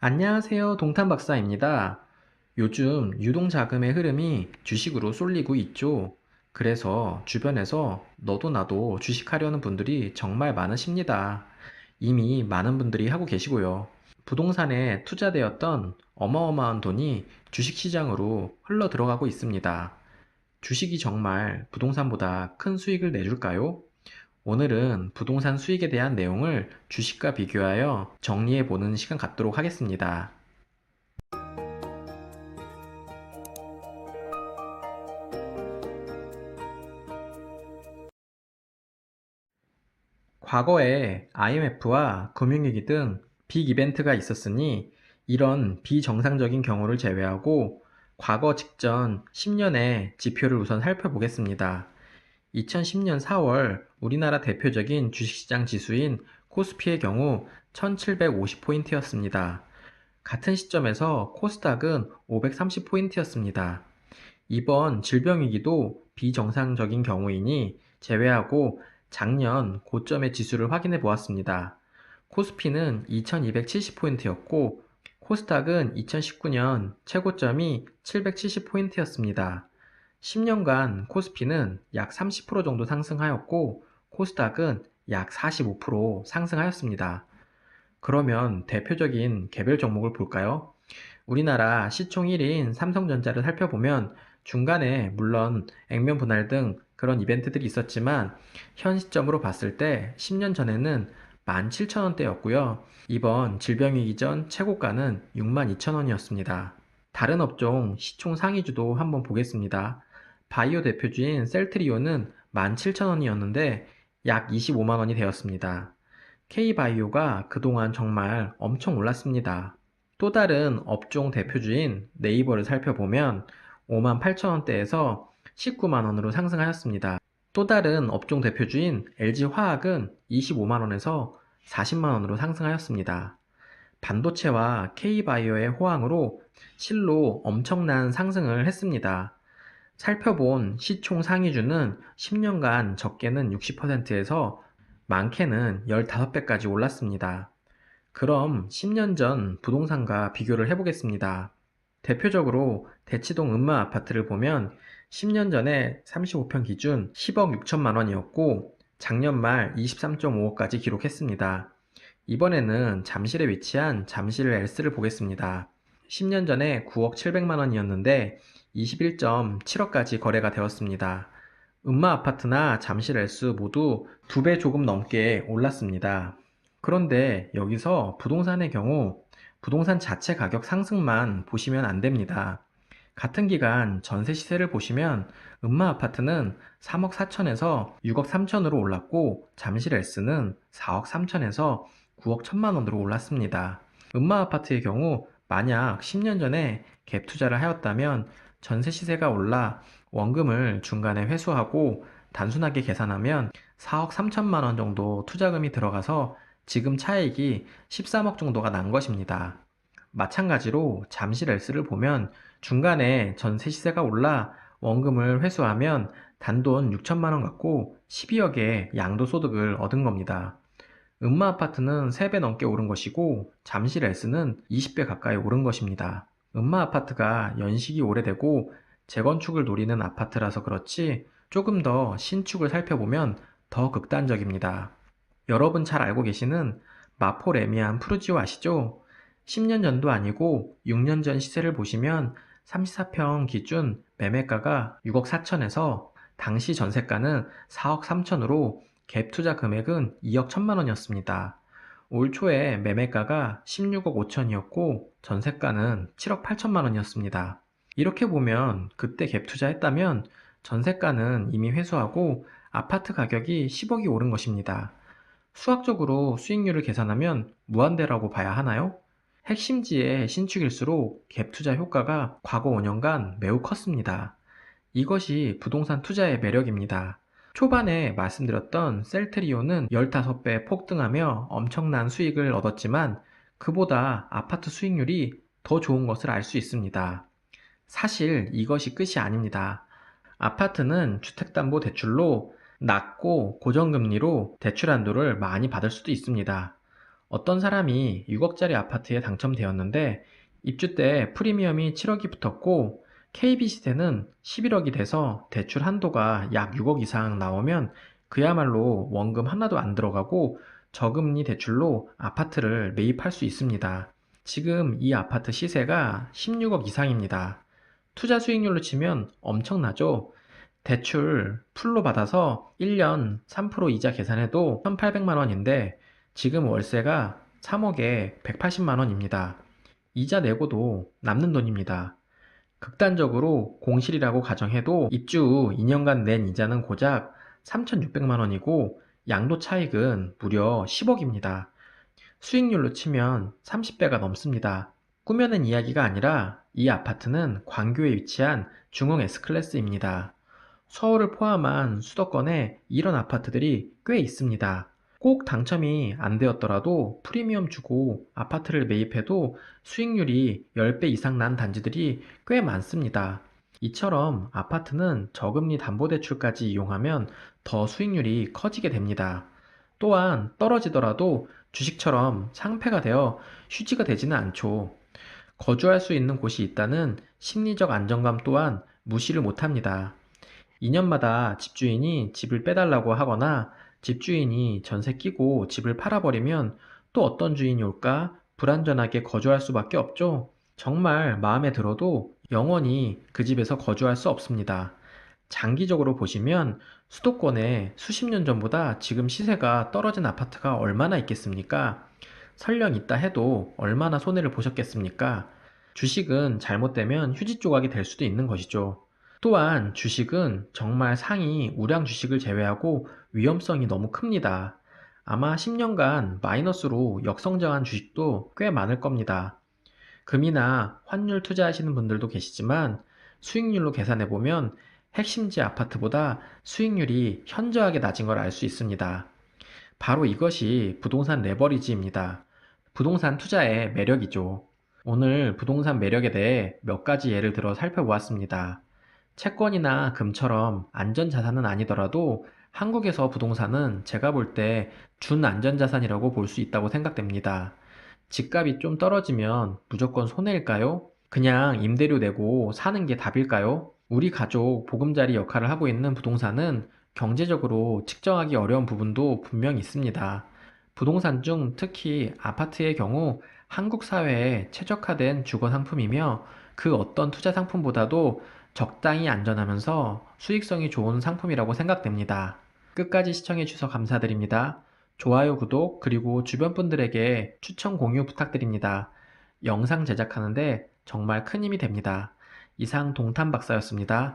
안녕하세요. 동탄 박사입니다. 요즘 유동자금의 흐름이 주식으로 쏠리고 있죠. 그래서 주변에서 너도 나도 주식하려는 분들이 정말 많으십니다. 이미 많은 분들이 하고 계시고요. 부동산에 투자되었던 어마어마한 돈이 주식시장으로 흘러 들어가고 있습니다. 주식이 정말 부동산보다 큰 수익을 내줄까요? 오늘은 부동산 수익에 대한 내용을 주식과 비교하여 정리해보는 시간 갖도록 하겠습니다. 과거에 IMF와 금융위기 등 빅 이벤트가 있었으니 이런 비정상적인 경우를 제외하고 과거 직전 10년의 지표를 우선 살펴보겠습니다. 2010년 4월 우리나라 대표적인 주식시장 지수인 코스피의 경우 1750포인트였습니다. 같은 시점에서 코스닥은 530포인트였습니다. 이번 질병위기도 비정상적인 경우이니 제외하고 작년 고점의 지수를 확인해 보았습니다. 코스피는 2270포인트였고 코스닥은 2019년 최고점이 770포인트였습니다. 10년간 코스피는 약 30% 정도 상승하였고 코스닥은 약 45% 상승하였습니다. 그러면 대표적인 개별 종목을 볼까요? 우리나라 시총 1위인 삼성전자를 살펴보면 중간에 물론 액면 분할 등 그런 이벤트들이 있었지만 현 시점으로 봤을 때 10년 전에는 17,000원대였고요. 이번 질병위기 전 최고가는 62,000원이었습니다. 다른 업종 시총 상위주도 한번 보겠습니다. 바이오 대표주인 셀트리온은 17,000원이었는데 약 25만원이 되었습니다. K바이오가 그동안 정말 엄청 올랐습니다. 또 다른 업종 대표주인 네이버를 살펴보면 58,000원대에서 19만원으로 상승하였습니다. 또 다른 업종 대표주인 LG화학은 25만원에서 40만원으로 상승하였습니다. 반도체와 K바이오의 호황으로 실로 엄청난 상승을 했습니다. 살펴본 시총 상위주는 10년간 적게는 60%에서 많게는 15배까지 올랐습니다. 그럼 10년 전 부동산과 비교를 해보겠습니다. 대표적으로 대치동 음마 아파트를 보면 10년 전에 35평 기준 10억 6천만 원이었고 작년 말 23.5억까지 기록했습니다. 이번에는 잠실에 위치한 잠실 S를 보겠습니다. 10년 전에 9억 7백만 원이었는데 21.7억까지 거래가 되었습니다. 음마 아파트나 잠실 S 모두 2배 조금 넘게 올랐습니다. 그런데 여기서 부동산의 경우 부동산 자체 가격 상승만 보시면 안 됩니다. 같은 기간 전세 시세를 보시면 음마 아파트는 3억 4천에서 6억 3천으로 올랐고 잠실 S는 4억 3천에서 9억 1천만 원으로 올랐습니다. 음마 아파트의 경우 만약 10년 전에 갭 투자를 하였다면 전세 시세가 올라 원금을 중간에 회수하고 단순하게 계산하면 4억 3천만 원 정도 투자금이 들어가서 지금 차익이 13억 정도가 난 것입니다. 마찬가지로 잠실 S를 보면 중간에 전세 시세가 올라 원금을 회수하면 단돈 6천만 원 갖고 12억의 양도소득을 얻은 겁니다. 음마 아파트는 3배 넘게 오른 것이고 잠실 S는 20배 가까이 오른 것입니다. 음마 아파트가 연식이 오래되고 재건축을 노리는 아파트라서 그렇지 조금 더 신축을 살펴보면 더 극단적입니다. 여러분 잘 알고 계시는 마포 레미안 푸르지오 아시죠? 10년 전도 아니고 6년 전 시세를 보시면 34평 기준 매매가가 6억 4천에서 당시 전세가는 4억 3천으로 갭 투자 금액은 2억 1천만 원이었습니다. 올 초에 매매가가 16억 5천이었고 전세가는 7억 8천만 원이었습니다. 이렇게 보면 그때 갭 투자했다면 전세가는 이미 회수하고 아파트 가격이 10억이 오른 것입니다. 수학적으로 수익률을 계산하면 무한대라고 봐야 하나요? 핵심지의 신축일수록 갭 투자 효과가 과거 5년간 매우 컸습니다. 이것이 부동산 투자의 매력입니다. 초반에 말씀드렸던 셀트리온은 15배 폭등하며 엄청난 수익을 얻었지만 그보다 아파트 수익률이 더 좋은 것을 알 수 있습니다. 사실 이것이 끝이 아닙니다. 아파트는 주택담보대출로 낮고 고정금리로 대출 한도를 많이 받을 수도 있습니다. 어떤 사람이 6억짜리 아파트에 당첨되었는데 입주 때 프리미엄이 7억이 붙었고 KB 시세는 11억이 돼서 대출 한도가 약 6억 이상 나오면 그야말로 원금 하나도 안 들어가고 저금리 대출로 아파트를 매입할 수 있습니다. 지금 이 아파트 시세가 16억 이상입니다. 투자 수익률로 치면 엄청나죠? 대출 풀로 받아서 1년 3% 이자 계산해도 1,800만 원인데 지금 월세가 3억에 180만 원입니다. 이자 내고도 남는 돈입니다. 극단적으로 공실이라고 가정해도 입주 후 2년간 낸 이자는 고작 3,600만 원이고 양도 차익은 무려 10억입니다. 수익률로 치면 30배가 넘습니다. 꾸며낸 이야기가 아니라 이 아파트는 광교에 위치한 중흥 S클래스입니다. 서울을 포함한 수도권에 이런 아파트들이 꽤 있습니다. 꼭 당첨이 안 되었더라도 프리미엄 주고 아파트를 매입해도 수익률이 10배 이상 난 단지들이 꽤 많습니다. 이처럼 아파트는 저금리 담보대출까지 이용하면 더 수익률이 커지게 됩니다. 또한 떨어지더라도 주식처럼 상패가 되어 휴지가 되지는 않죠. 거주할 수 있는 곳이 있다는 심리적 안정감 또한 무시를 못합니다. 2년마다 집주인이 집을 빼달라고 하거나 집주인이 전세 끼고 집을 팔아버리면 또 어떤 주인이 올까 불안전하게 거주할 수밖에 없죠. 정말 마음에 들어도 영원히 그 집에서 거주할 수 없습니다. 장기적으로 보시면 수도권에 수십 년 전보다 지금 시세가 떨어진 아파트가 얼마나 있겠습니까? 설령 있다 해도 얼마나 손해를 보셨겠습니까? 주식은 잘못되면 휴지 조각이 될 수도 있는 것이죠. 또한 주식은 정말 상위 우량 주식을 제외하고 위험성이 너무 큽니다. 아마 10년간 마이너스로 역성장한 주식도 꽤 많을 겁니다. 금이나 환율 투자하시는 분들도 계시지만 수익률로 계산해보면 핵심지 아파트보다 수익률이 현저하게 낮은 걸 알 수 있습니다. 바로 이것이 부동산 레버리지입니다. 부동산 투자의 매력이죠. 오늘 부동산 매력에 대해 몇 가지 예를 들어 살펴보았습니다. 채권이나 금처럼 안전자산은 아니더라도 한국에서 부동산은 제가 볼 때 준안전자산이라고 볼 수 있다고 생각됩니다. 집값이 좀 떨어지면 무조건 손해일까요? 그냥 임대료 내고 사는 게 답일까요? 우리 가족 보금자리 역할을 하고 있는 부동산은 경제적으로 측정하기 어려운 부분도 분명히 있습니다. 부동산 중 특히 아파트의 경우 한국 사회에 최적화된 주거 상품이며 그 어떤 투자 상품보다도 적당히 안전하면서 수익성이 좋은 상품이라고 생각됩니다. 끝까지 시청해 주셔서 감사드립니다. 좋아요, 구독, 그리고 주변 분들에게 추천 공유 부탁드립니다. 영상 제작하는데 정말 큰 힘이 됩니다. 이상 동탄 박사였습니다.